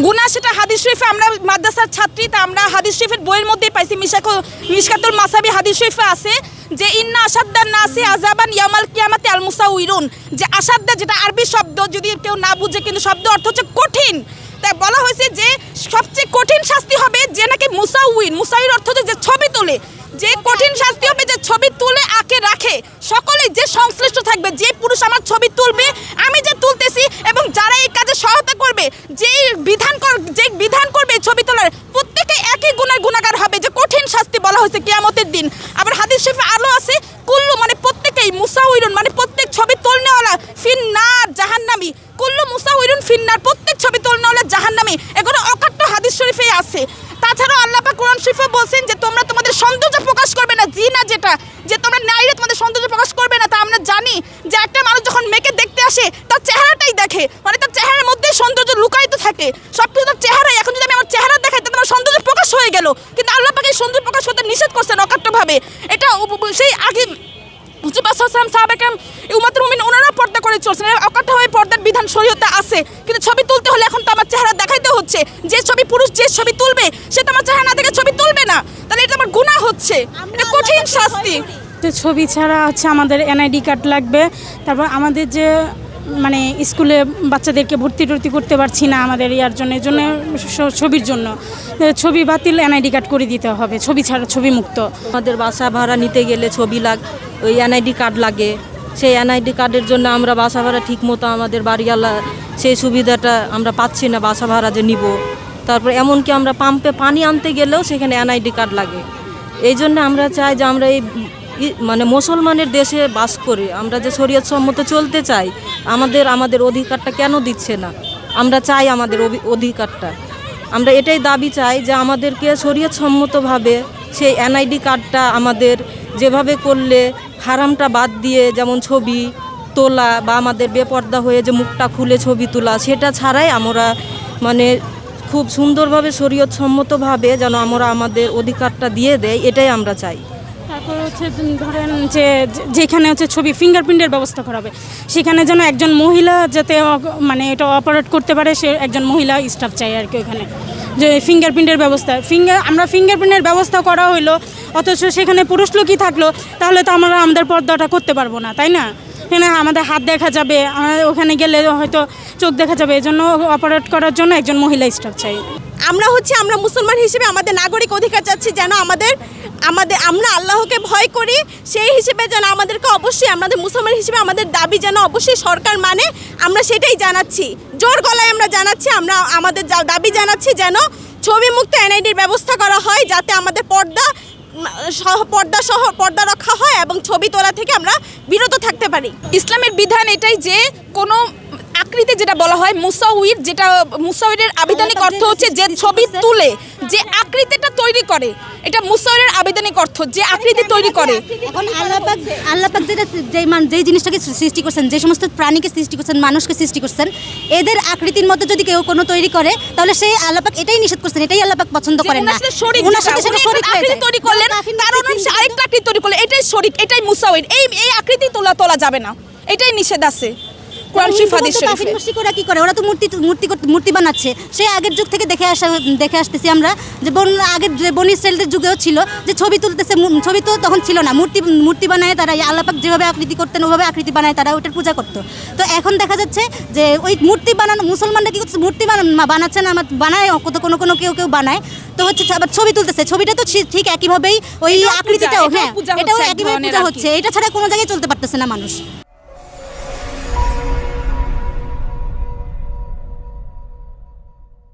গুনাহ সেটা হাদিস শরীফে, আমরা মাদ্রাসার ছাত্রী, তা আমরা হাদিস শরীফের বইয়ের মধ্যেই পাইছি। মিশকাতুল মাসাবি হাদিস শরীফে আছে যে ইন্না আসাদ্দান নাসি আযাবান ইয়াউমাল কিয়ামাতি আল মুসাউইরুন, যে আসাদ্দা যেটা আরবি শব্দ, যদি কেউ না বুঝে, কিন্তু শব্দ অর্থ হচ্ছে কঠিন। তাই বলা হয়েছে যে সবচেয়ে কঠিন শাস্তি হবে যে নাকি মুসাউইর অর্থ হচ্ছে যে ছবি তোলে, যে কঠিন শাস্তি হবে যে ছবি তুলে আঁকে রাখে। সকলেই যে সংশ্লিষ্ট থাকবে, যে পুরুষ আমার ছবি তুলবে, আমি যে তুলতেছি, এবং যারা এই কাজে সহায়তা করবে, যে বিধান করবে ছবি তোলার, প্রত্যেকে একই গুনাহগার হবে, যে কঠিন শাস্তি বলা হয়েছে কিয়ামতের দিন। আবার হাদিস শরীফে আলো আছে কুল্লু, মানে প্রত্যেকেই, মুসাউইরুন মানে প্রত্যেক ছবি তোলনেওয়ালা, ফিন্নার জাহান্নামী, কুল্লু মুসাউইরুন ফিন্নার, প্রত্যেক ছবি তোলনেওয়ালা জাহান্নামী। এগুলো অকাট্য হাদিস শরীফেই আছে। তাছাড়াও আল্লাহ পাক কোরআন শরীফে বলছেন যে তোমরা তোমাদের সৌন্দর্য প্রকাশ করবে না, জিনা যেটা, যে তোমরা নারীরা তোমাদের সৌন্দর্য প্রকাশ করবে না। তা আমরা জানি যে একটা মানুষ যখন মেয়েকে দেখতে আসে তার চেহারাটাই দেখে, মানে তার চেহারার মধ্যে সৌন্দর্য লুকায়িত থাকে, সবকিছু তার চেহারাই। এখন যদি আমি আমার চেহারা দেখাই তাহলে আমার সৌন্দর্য প্রকাশ হয়ে গেল, কিন্তু আল্লাহ পাক এই সৌন্দর্য প্রকাশ করতে নিষেধ করছেন অকাট্যভাবে। এটা সেই আগে ওনারা পর্দা করে চলছেন, অকাট্যভাবে পর্দার বিধান শরীয়তে আছে, কিন্তু ছবি তুলতে হলে এখন তো আমার চেহারা দেখাইতে হচ্ছে। যে ছবি পুরুষ যে ছবি তুলবে সে তো আমার চেহারা না দেখে ছবি তুলবে না, তাহলে এটা আমার গুনাহ হচ্ছে, এটা কঠিন শাস্তি। ছবি ছাড়া হচ্ছে আমাদের এনআইডি কার্ড লাগবে। তারপর আমাদের যে মানে স্কুলে বাচ্চাদেরকে ভর্তি করতে পারছি না আমাদের ইয়ার জন্য, এর জন্য ছবির জন্য ছবি বাতিল, এনআইডি কার্ড করে দিতে হবে, ছবি ছাড়া, ছবি মুক্ত। আমাদের বাসা ভাড়া নিতে গেলে ছবি ওই এনআইডি কার্ড লাগে। সেই এনআইডি কার্ডের জন্য আমরা বাসা ভাড়া ঠিকমতো আমাদের বাড়িওয়ালা সেই সুবিধাটা আমরা পাচ্ছি না, বাসা ভাড়া যে নিব। তারপর এমনকি আমরা পাম্পে পানি আনতে গেলেও সেখানে এনআইডি কার্ড লাগে। এই জন্য আমরা চাই যে আমরা এই মানে মুসলমানের দেশে বাস করে আমরা যে শরীয়ত সম্মত চলতে চাই, আমাদের অধিকারটা কেন দিচ্ছে না? আমরা চাই আমাদের অধিকারটা, আমরা এটাই দাবি চাই যে আমাদেরকে শরীয়ত সম্মতভাবে সেই এনআইডি কার্ডটা আমাদের যেভাবে করলে হারামটা বাদ দিয়ে, যেমন ছবি তোলা বা আমাদের বেপর্দা হয়ে যে মুখটা খুলে ছবি তোলা, সেটা ছাড়াই আমরা মানে খুব সুন্দরভাবে শরীয়ত সম্মতভাবে যেন আমরা আমাদের অধিকারটা দিয়ে দেয়, এটাই আমরা চাই। তারপর হচ্ছে ধরেন যে যেখানে হচ্ছে ছবি ফিঙ্গারপ্রিন্টের ব্যবস্থা করা হবে, সেখানে যেন একজন মহিলা যাতে মানে এটা অপারেট করতে পারে, সে একজন মহিলা স্টাফ চাই আর কি ওখানে, যে ফিঙ্গারপ্রিন্টের ব্যবস্থা। আমরা ফিঙ্গারপ্রিন্টের ব্যবস্থা করা হইলো, অথচ সেখানে পুরুষ লোকই থাকলো, তাহলে তো আমরা আমাদের পর্দাটা করতে পারবো না, তাই না? এখানে আমাদের হাত দেখা যাবে, আমাদের ওখানে গেলে হয়তো চোখ দেখা যাবে, এই জন্য অপারেট করার জন্য একজন মহিলা স্টাফ চাই। আমরা মুসলমান হিসেবে আমাদের নাগরিক অধিকার চাচ্ছি, যেন আমরা আল্লাহকে ভয় করি, সেই হিসেবে যেন আমাদেরকে অবশ্যই, আমাদের মুসলমান হিসেবে আমাদের দাবি যেন অবশ্যই সরকার মানে, আমরা সেটাই জানাচ্ছি, জোর গলায় আমরা জানাচ্ছি, আমরা আমাদের দাবি জানাচ্ছি যেন ছবি মুক্ত এনআইডির ব্যবস্থা করা হয়, যাতে আমাদের পর্দা রক্ষা হয় এবং ছবি তোলা থেকে আমরা বিরত থাকতে পারি। ইসলামের বিধান এটাই যে কোনো আকৃতি, যেটা বলা হয় মুসাউইর, যেটা মুসাউইরের আবিধানিক অর্থ হচ্ছে যে ছবি তুলে যে আকৃতিটা তৈরি করে, এটা মুসাউইরের আবিধানিক অর্থ, যে আকৃতি তৈরি করে। এখন আল্লাহ পাক যেই জিনিসটাকে সৃষ্টি করছেন, যে সমস্ত প্রাণীকে সৃষ্টি করছেন, মানুষকে সৃষ্টি করছেন, এদের আকৃতির মতো যদি কেউ কোনো তৈরি করে, তাহলে সেই আল্লাহ পাক এটাই নিষেধ করছেন, এটাই আল্লাহ পাক পছন্দ করেন না। ওনার সাথে সেটা শরীক আকৃতি তৈরি করলেন, তার অনুসারে আরেকটা আকৃতি তৈরি করলেন, এটাই শরীক, এটাই মুসাউইর। এই আকৃতি তোলা যাবে না, এটাই নিষেধ আছে কোরআন শরীফ হাদিস শরীফে। কি করে ওরা তো মূর্তি বানাচ্ছে, সেই আগের যুগ থেকে দেখে আসতেছি আমরা, যে আগের যে বনি ইসরায়েলদের যুগেও ছিল যে ছবি তুলতেছে, ছবি তো তখন ছিল না, মূর্তি বানায় তারা, আল্লাহ পাক যেভাবে আকৃতি করতেন ওভাবে আকৃতি বানায় তারা, ওটার পূজা করতো। তো এখন দেখা যাচ্ছে যে ওই মূর্তি বানানো, মুসলমানরা কি করছে, মূর্তি বানাচ্ছে না, বানায় কোনো কেউ বানায়, তো হচ্ছে আবার ছবি তুলতেছে, ছবিটা তো ঠিক একইভাবেই ওই আকৃতিটাও, হ্যাঁ এটাও একইভাবে পূজা হচ্ছে, এটা ছাড়া কোনো জায়গায় চলতে পারতেছে না মানুষ।